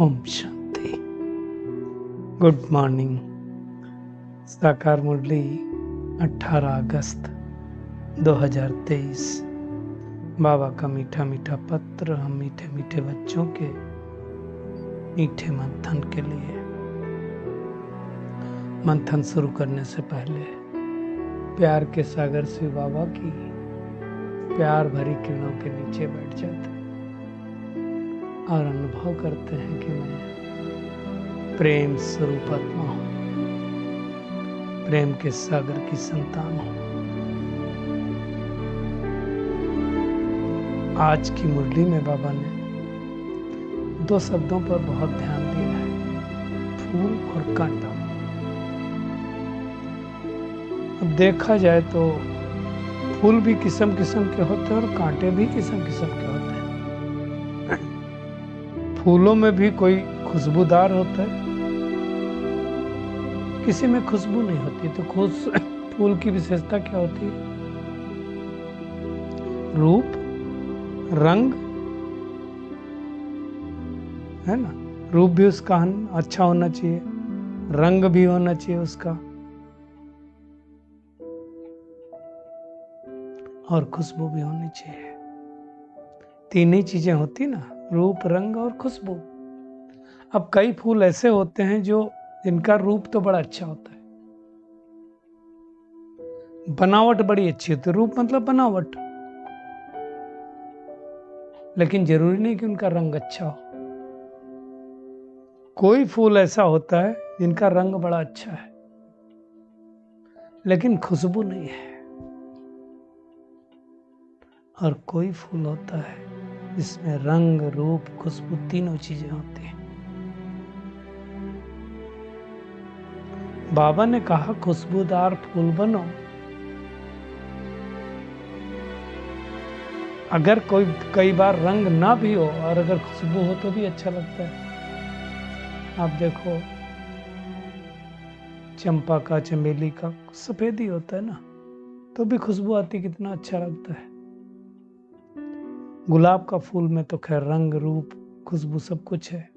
Om Shanti. Good morning. साकार मुरली 18 अगस्त 2023। बाबा का मीठा मीठा पत्र हम मीठे मीठे बच्चों के मीठे मंथन के लिए। मंथन शुरू करने से पहले प्यार के सागर से बाबा की प्यार भरी किरणों के नीचे बैठ जाते और अनुभव करते हैं कि मैं प्रेम स्वरूप आत्मा हूँ, प्रेम के सागर की संतान हूँ। आज की मुरली में बाबा ने दो शब्दों पर बहुत ध्यान दिया है, फूल और कांटा। अब देखा जाए तो फूल भी किस्म किस्म के होते हैं और कांटे भी किस्म किस्म के होते हैं। फूलों में भी कोई खुशबूदार होता है, किसी में खुशबू नहीं होती। तो फूल की विशेषता क्या होती है? रूप, रंग, है ना। रूप भी उसका अच्छा होना चाहिए, रंग भी होना चाहिए उसका, और खुशबू भी होनी चाहिए। तीन ही चीजें होती ना, रूप, रंग और खुशबू। अब कई फूल ऐसे होते हैं जिनका रूप तो बड़ा अच्छा होता है, बनावट बड़ी अच्छी होती है। रूप मतलब बनावट, लेकिन जरूरी नहीं कि उनका रंग अच्छा हो। कोई फूल ऐसा होता है जिनका रंग बड़ा अच्छा है लेकिन खुशबू नहीं है, और कोई फूल होता है जिसमें रंग, रूप, खुशबू तीनों चीजें होती हैं। बाबा ने कहा खुशबूदार फूल बनो। अगर कई बार रंग ना भी हो और अगर खुशबू हो तो भी अच्छा लगता है। आप देखो, चंपा का, चमेली का सफेद ही होता है ना, तो भी खुशबू आती, कितना अच्छा लगता है। गुलाब का फूल में तो खैर रंग, रूप, खुशबू सब कुछ है।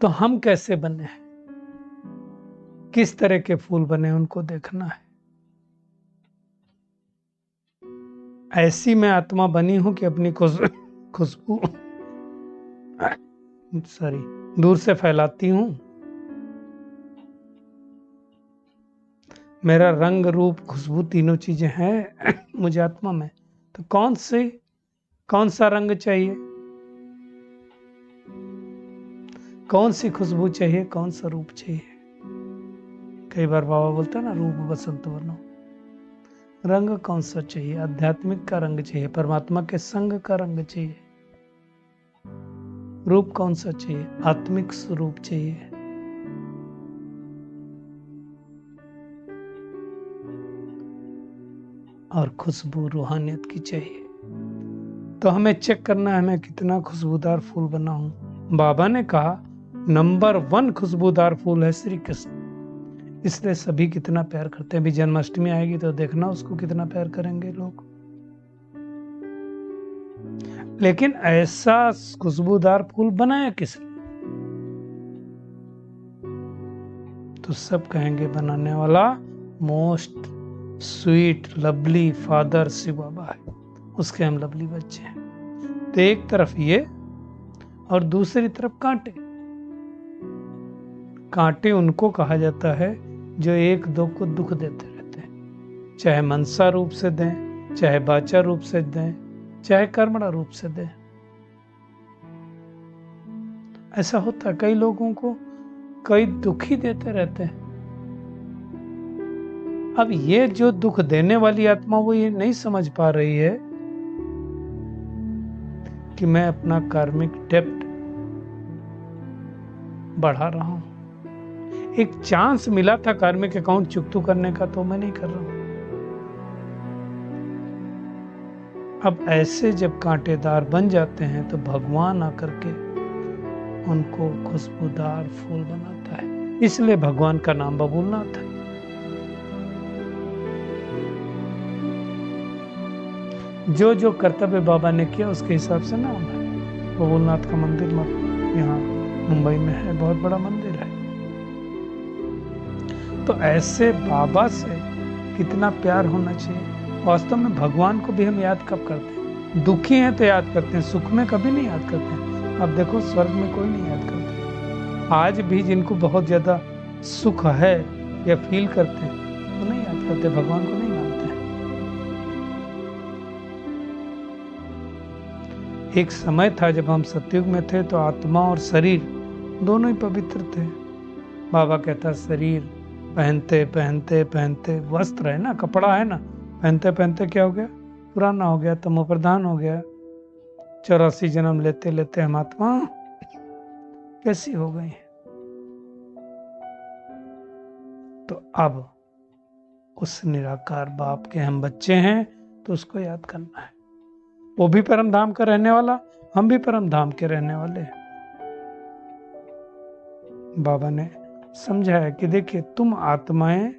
तो हम कैसे बने, किस तरह के फूल बने, उनको देखना है। ऐसी मैं आत्मा बनी हूं कि अपनी खुशबू दूर से फैलाती हूं। मेरा रंग, रूप, खुशबू तीनों चीजें हैं मुझे आत्मा में। तो कौन सा रंग चाहिए, कौन सी खुशबू चाहिए, कौन सा रूप चाहिए। कई बार बाबा बोलता है ना, रूप बसंत बनो। रंग कौन सा चाहिए? आध्यात्मिक का रंग चाहिए, परमात्मा के संग का रंग चाहिए। रूप कौन सा चाहिए? आत्मिक स्वरूप चाहिए। और खुशबू रूहानियत की चाहिए। तो हमें चेक करना है हमें कितना खुशबूदार फूल बना हूं। बाबा ने कहा नंबर 1 खुशबूदार फूल है श्री कृष्ण, इसलिए सभी कितना प्यार करते हैं। अभी जन्माष्टमी आएगी तो देखना उसको कितना प्यार करेंगे लोग। लेकिन ऐसा खुशबूदार फूल बनाया किसने? तो सब कहेंगे बनाने वाला most sweet lovely father Shiv Baba है, उसके हम लवली बच्चे हैं। तो एक तरफ ये और दूसरी तरफ कांटे। कांटे उनको कहा जाता है जो एक दो को दुख देते रहते हैं, चाहे मनसा रूप से दें, चाहे वाचा रूप से दें, चाहे कर्मणा रूप से दें। ऐसा होता है, कई लोगों को कई दुख ही देते रहते हैं। अब ये जो दुख देने वाली आत्मा वो ये नहीं समझ पा रही है कि मैं अपना कार्मिक डेप्ट बढ़ा रहा हूं। एक चांस मिला था कार्मिक अकाउंट चुकतू करने का, तो मैं नहीं कर रहा हूं। अब ऐसे जब कांटेदार बन जाते हैं तो भगवान आकर के उनको खुशबूदार फूल बनाता है। इसलिए भगवान का नाम बबूलनाथ है। जो कर्तव्य बाबा ने किया उसके हिसाब से नाम है। बबुलनाथ का मंदिर यहाँ मुंबई में है, बहुत बड़ा मंदिर है। तो ऐसे बाबा से कितना प्यार होना चाहिए। वास्तव में भगवान को भी हम याद कब करते हैं? दुखी हैं तो याद करते हैं, सुख में कभी नहीं याद करते हैं। अब देखो स्वर्ग में कोई नहीं याद करते। आज भी जिनको बहुत ज्यादा सुख है या फील करते हैं वो नहीं याद करते, भगवान को नहीं मानते हैं। एक समय था जब हम सतयुग में थे तो आत्मा और शरीर दोनों ही पवित्र थे। बाबा कहता शरीर पहनते पहनते पहनते, वस्त्र है ना, कपड़ा है ना, पहनते पहनते क्या हो गया? पुराना हो गया, तमोप्रधान हो गया। 84 जन्म लेते लेते हम आत्मा कैसी हो गई। तो अब उस निराकार बाप के हम बच्चे हैं तो उसको याद करना है। वो भी परम धाम का रहने वाला, हम भी परम धाम के रहने वाले हैं। बाबा ने समझाया कि देखिए तुम आत्माएं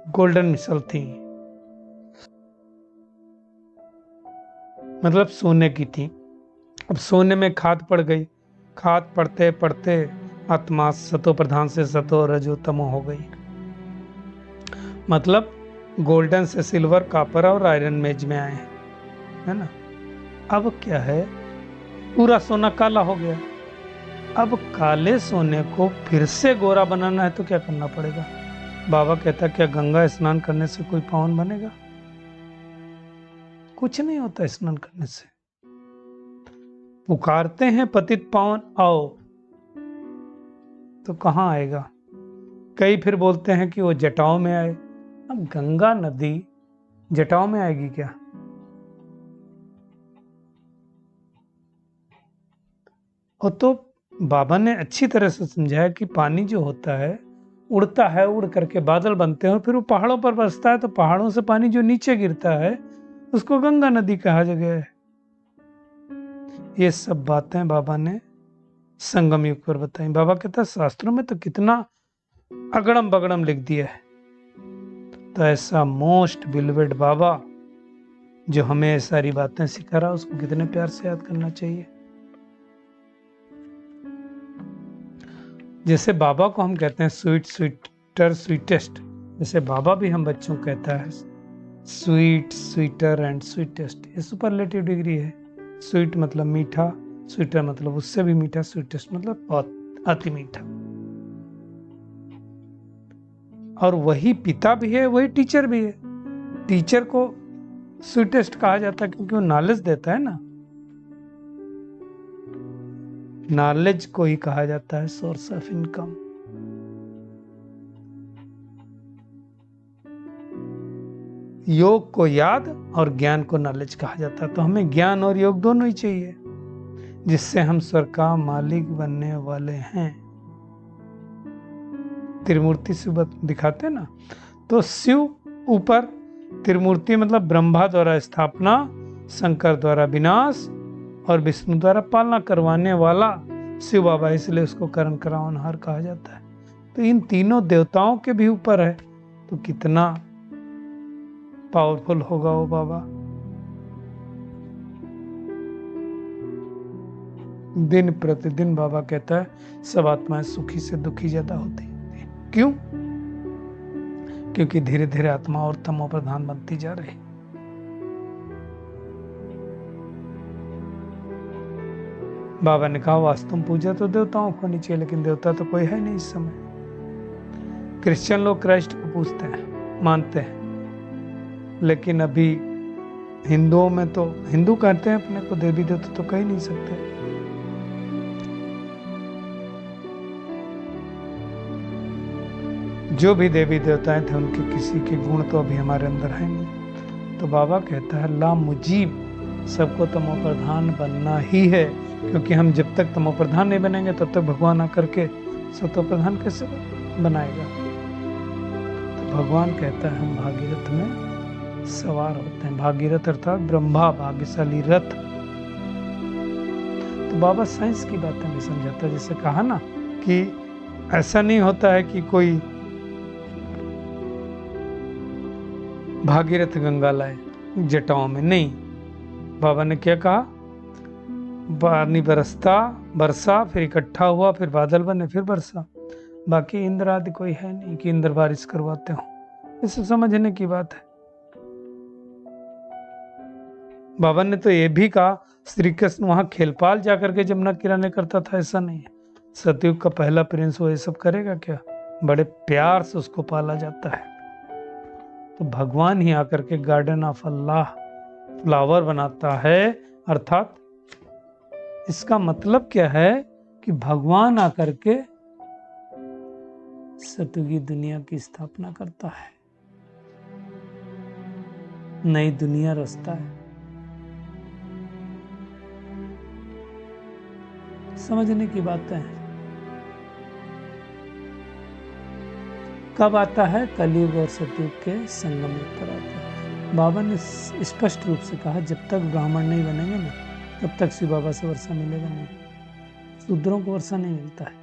गोल्डन मिसल थी, मतलब सोने की थी। अब सोने में खाद पड़ गई, खाद पड़ते पड़ते आत्मा सतो प्रधान से सतो रजो तमो हो गई। मतलब गोल्डन से सिल्वर, कॉपर और आयरन मेज में आए, है ना। अब क्या है, पूरा सोना काला हो गया। अब काले सोने को फिर से गोरा बनाना है तो क्या करना पड़ेगा? बाबा कहता क्या गंगा स्नान करने से कोई पावन बनेगा? कुछ नहीं होता स्नान करने से। पुकारते हैं पतित पावन आओ, तो कहां आएगा? कई फिर बोलते हैं कि वो जटाओं में आए। अब गंगा नदी जटाओं में आएगी क्या? और तो बाबा ने अच्छी तरह से समझाया कि पानी जो होता है उड़ता है, उड़ करके बादल बनते हैं और फिर वो पहाड़ों पर बरसता है, तो पहाड़ों से पानी जो नीचे गिरता है उसको गंगा नदी कहा गया है। ये सब बातें बाबा ने संगम युग पर बताई। बाबा कहता है शास्त्रों में तो कितना अगड़म बगड़म लिख दिया है। तो ऐसा मोस्ट बिलवेड बाबा जो हमें सारी बातें सिखा रहा, उसको कितने प्यार से याद करना चाहिए। जैसे बाबा को हम कहते हैं स्वीट स्वीटर स्वीटेस्ट, जैसे बाबा भी हम बच्चों को कहता है स्वीट स्वीटर एंड स्वीटेस्ट। ये सुपरलेटिव डिग्री है। स्वीट मतलब मीठा, स्वीटर मतलब उससे भी मीठा, स्वीटेस्ट मतलब बहुत अति मीठा। और वही पिता भी है, वही टीचर भी है। टीचर को स्वीटेस्ट कहा जाता है क्योंकि वो नॉलेज देता है ना। नॉलेज को ही कहा जाता है सोर्स ऑफ इनकम। योग को याद और ज्ञान को नॉलेज कहा जाता है। तो हमें ज्ञान और योग दोनों ही चाहिए, जिससे हम स्वर्ग का मालिक बनने वाले हैं। त्रिमूर्ति शिव दिखाते ना, तो शिव ऊपर, त्रिमूर्ति मतलब ब्रह्मा द्वारा स्थापना, शंकर द्वारा विनाश और विष्णु द्वारा पालना करवाने वाला शिव बाबा, इसलिए उसको करण करावनहार कहा जाता है। तो इन तीनों देवताओं के भी ऊपर है, तो कितना पावरफुल होगा वो बाबा। दिन प्रतिदिन बाबा कहता है सब आत्माएं सुखी से दुखी ज्यादा होती है। क्यों? क्योंकि धीरे धीरे आत्मा और तमो प्रधान बनती जा रही। बाबा ने कहा वास्तव में पूजा तो देवताओं को होनी चाहिए, लेकिन देवता तो कोई है नहीं इस समय। क्रिश्चियन लोग क्राइस्ट को पूजते हैं, मानते हैं, लेकिन अभी हिंदुओं में तो हिंदू कहते हैं अपने को देवी देवता, तो कह ही नहीं सकते। जो भी देवी देवताएं थे उनके किसी के गुण तो अभी हमारे अंदर है नहीं। तो बाबा कहता है ला मुजीब, सबको तमो प्रधान बनना ही है, क्योंकि हम जब तक तमो प्रधान नहीं बनेंगे तब तक भगवान आकर के सतो प्रधान कैसे बनाएगा। तो भगवान कहता है हम भागीरथ में सवार होते हैं। भागीरथ अर्थात ब्रह्मा, भाग्यशाली रथ। तो बाबा साइंस की बातें भी समझाता है। जैसे कहा ना कि ऐसा नहीं होता है कि कोई भागीरथ गंगा लाए जटाओं में, नहीं। बाबा ने क्या कहा, पानी बरसा, फिर इकट्ठा हुआ, फिर बादल बने, फिर बरसा। बाकी इंद्र आदि कोई है नहीं कि इंद्र बारिश करवाते हो। ये सब समझने की बात है। बाबा ने तो ये भी कहा श्री कृष्ण वहां खेलपाल जाकर के जमुना किनारे करता था, ऐसा नहीं है। सतयुग का पहला प्रिंस वो ये सब करेगा क्या? बड़े प्यार से उसको पाला जाता है। तो भगवान ही आकर के गार्डन ऑफ अल्लाह फ्लावर बनाता है। अर्थात इसका मतलब क्या है कि भगवान आकर के सतयुगी दुनिया की स्थापना करता है, नई दुनिया रचता है। समझने की बातें हैं। कब आता है? कलयुग और सतयुग के संगम पर आता है। बाबा ने स्पष्ट रूप से कहा जब तक ब्राह्मण नहीं बनेंगे ना, तब तक शिव बाबा से वर्षा मिलेगा नहीं। शूद्रों को वर्षा नहीं मिलता है।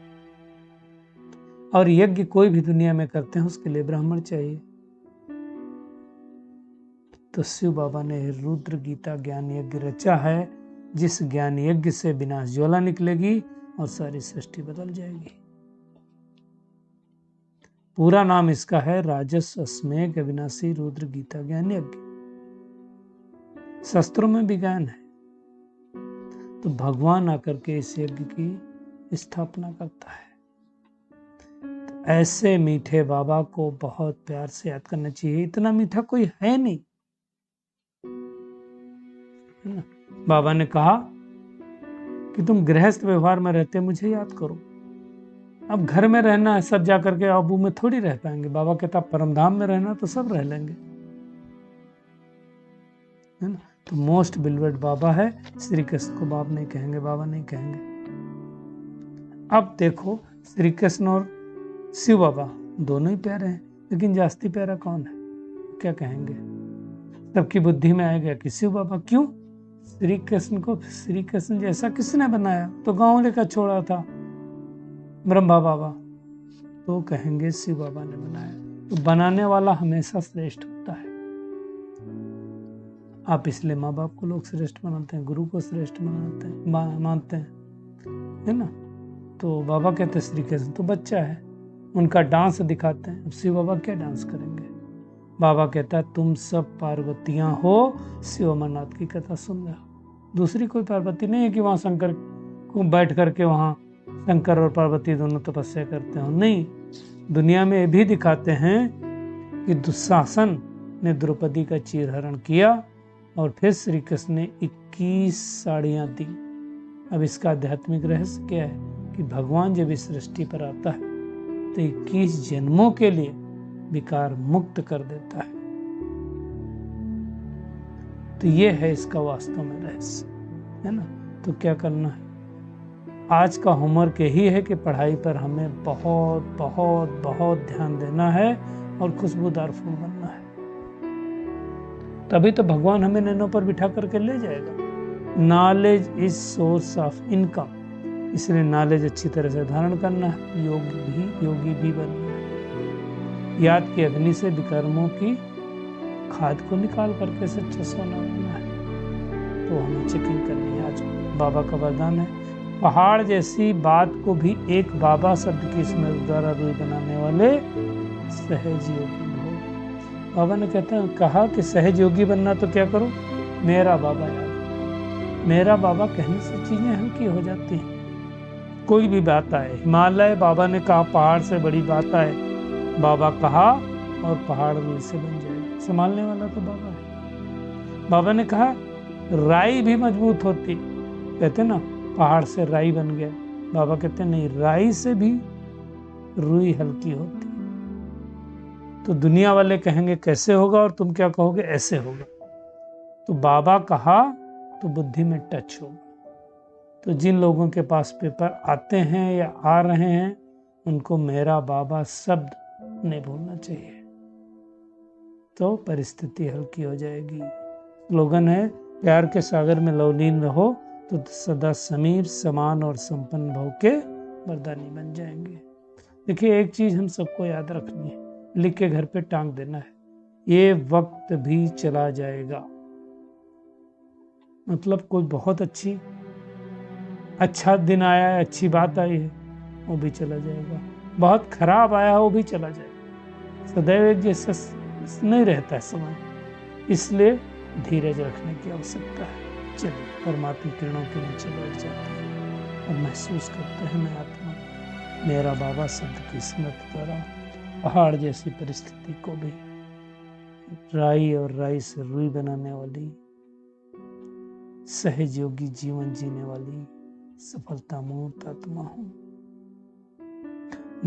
और यज्ञ कोई भी दुनिया में करते हैं उसके लिए ब्राह्मण चाहिए। तो शिव बाबा ने रुद्र गीता ज्ञान यज्ञ रचा है, जिस ज्ञान यज्ञ से विनाश ज्वाला निकलेगी और सारी सृष्टि बदल जाएगी। पूरा नाम इसका है राजस अस्मेघ अविनाशी रुद्र गीता ज्ञान यज्ञ। शस्त्रों में भी ज्ञान है। तो भगवान आकर के इस यज्ञ की स्थापना करता है। तो ऐसे मीठे बाबा को बहुत प्यार से याद करना चाहिए। इतना मीठा कोई है नहीं, है ना। बाबा ने कहा कि तुम गृहस्थ व्यवहार में रहते मुझे याद करो। अब घर में रहना है, सब जाकर के आबू में थोड़ी रह पाएंगे। बाबा कहता परमधाम में रहना तो सब रह लेंगे, है ना। तो मोस्ट बिलवेड बाबा है। श्री कृष्ण को बाप नहीं कहेंगे, बाबा नहीं कहेंगे। अब देखो श्री कृष्ण और शिव बाबा दोनों ही प्यारे हैं, लेकिन जास्ती प्यारा कौन है? क्या कहेंगे? सबकी बुद्धि में आएगा कि शिव बाबा। क्यों? श्री कृष्ण को श्री कृष्ण जैसा किसने बनाया? तो गांव लेकर छोड़ा था ब्रह्मा बाबा। तो कहेंगे शिव बाबा ने बनाया। तो बनाने वाला हमेशा श्रेष्ठ होता है। आप इसलिए माँ बाप को लोग श्रेष्ठ बनाते हैं, गुरु को श्रेष्ठ मानते हैं, है ना। तो बाबा कहते हैं श्री कृष्ण तो बच्चा है, उनका डांस दिखाते हैं। अब शिव बाबा क्या डांस करेंगे? बाबा कहता है तुम सब पार्वतियां हो, शिव अमरनाथ की कथा सुन रहे हो। दूसरी कोई पार्वती नहीं है कि वहां शंकर को बैठ करके वहां शंकर और पार्वती दोनों तपस्या करते हो। नहीं, दुनिया में ये भी दिखाते हैं कि दुशासन ने द्रौपदी का चीरहरण किया और फिर श्री कृष्ण ने 21 साड़ियां दी। अब इसका आध्यात्मिक रहस्य क्या है कि भगवान जब इस सृष्टि पर आता है तो 21 जन्मों के लिए विकार मुक्त कर देता है। तो ये है इसका वास्तव में रहस्य, है ना। तो क्या करना है? आज का होमवर्क यही है कि पढ़ाई पर हमें बहुत बहुत बहुत ध्यान देना है और खुशबूदार फूल बनना है। तभी तो भगवान हमें नैनों पर बिठा करके ले जाएगा। Knowledge is source of income, इसलिए नॉलेज अच्छी तरह से धारण करना है। योगी भी बनना है। याद की अग्नि से विकर्मों की खाद को निकाल करके सच्चा सोना बनना है। तो हमें चेकिंग करनी है। आज बाबा का वरदान है, पहाड़ जैसी बात को भी एक बाबा शब्द की स्मृति द्वारा रूई बनाने वाले सहज योगी हो। बाबा ने कहा कि सहज योगी बनना तो क्या करो? मेरा बाबा याद। मेरा बाबा कहने से चीजें हल्की हो जाती हैं। कोई भी बात आए, हिमालय बाबा ने कहा पहाड़ से बड़ी बात आए, बाबा कहा और पहाड़ रूई से बन जाएगा। संभालने वाला तो बाबा है। बाबा ने कहा राई भी मजबूत होती, कहते ना पहाड़ से राई बन गया। बाबा कहते नहीं, राई से भी रूई हल्की होती। तो दुनिया वाले कहेंगे कैसे होगा और तुम क्या कहोगे? ऐसे होगा। तो बाबा कहा तो बुद्धि में टच होगा। तो जिन लोगों के पास पेपर आते हैं या आ रहे हैं, उनको मेरा बाबा शब्द नहीं भूलना चाहिए, तो परिस्थिति हल्की हो जाएगी। स्लोगन है, प्यार के सागर में लवलीन रहो तो सदा समीप समान और संपन्न भव के वरदानी बन जाएंगे। देखिए एक चीज हम सबको याद रखनी है, लिख के घर पे टांग देना है, ये वक्त भी चला जाएगा। मतलब कोई बहुत अच्छी अच्छा दिन आया है, अच्छी बात आई है, वो भी चला जाएगा। बहुत खराब आया है, वो भी चला जाएगा। सदैव एक जैसा नहीं रहता है समय, इसलिए धीरज रखने की आवश्यकता है। चलिए परमात्मा किरणों के नीचे बैठ जाते हैं और महसूस करते हैं मैं आत्मा मेरा बाबा शब्द की स्मृति द्वारा पहाड़ जैसी परिस्थिति को भी राई और राई से रुई बनाने वाली, सहयोगी जीवन जीने वाली सफलता मूर्त आत्मा हूं।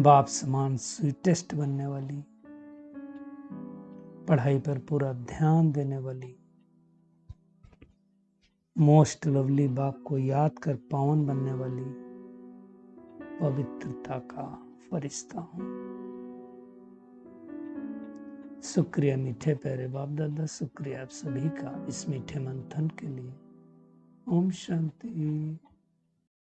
बाप समान स्वीटेस्ट बनने वाली, पढ़ाई पर पूरा ध्यान देने वाली, मोस्ट लवली बाप को याद कर पावन बनने वाली पवित्रता का फरिश्ता हूं। शुक्रिया मीठे प्यारे बाप दादा, शुक्रिया आप सभी का इस मीठे मंथन के लिए। ओम शांति।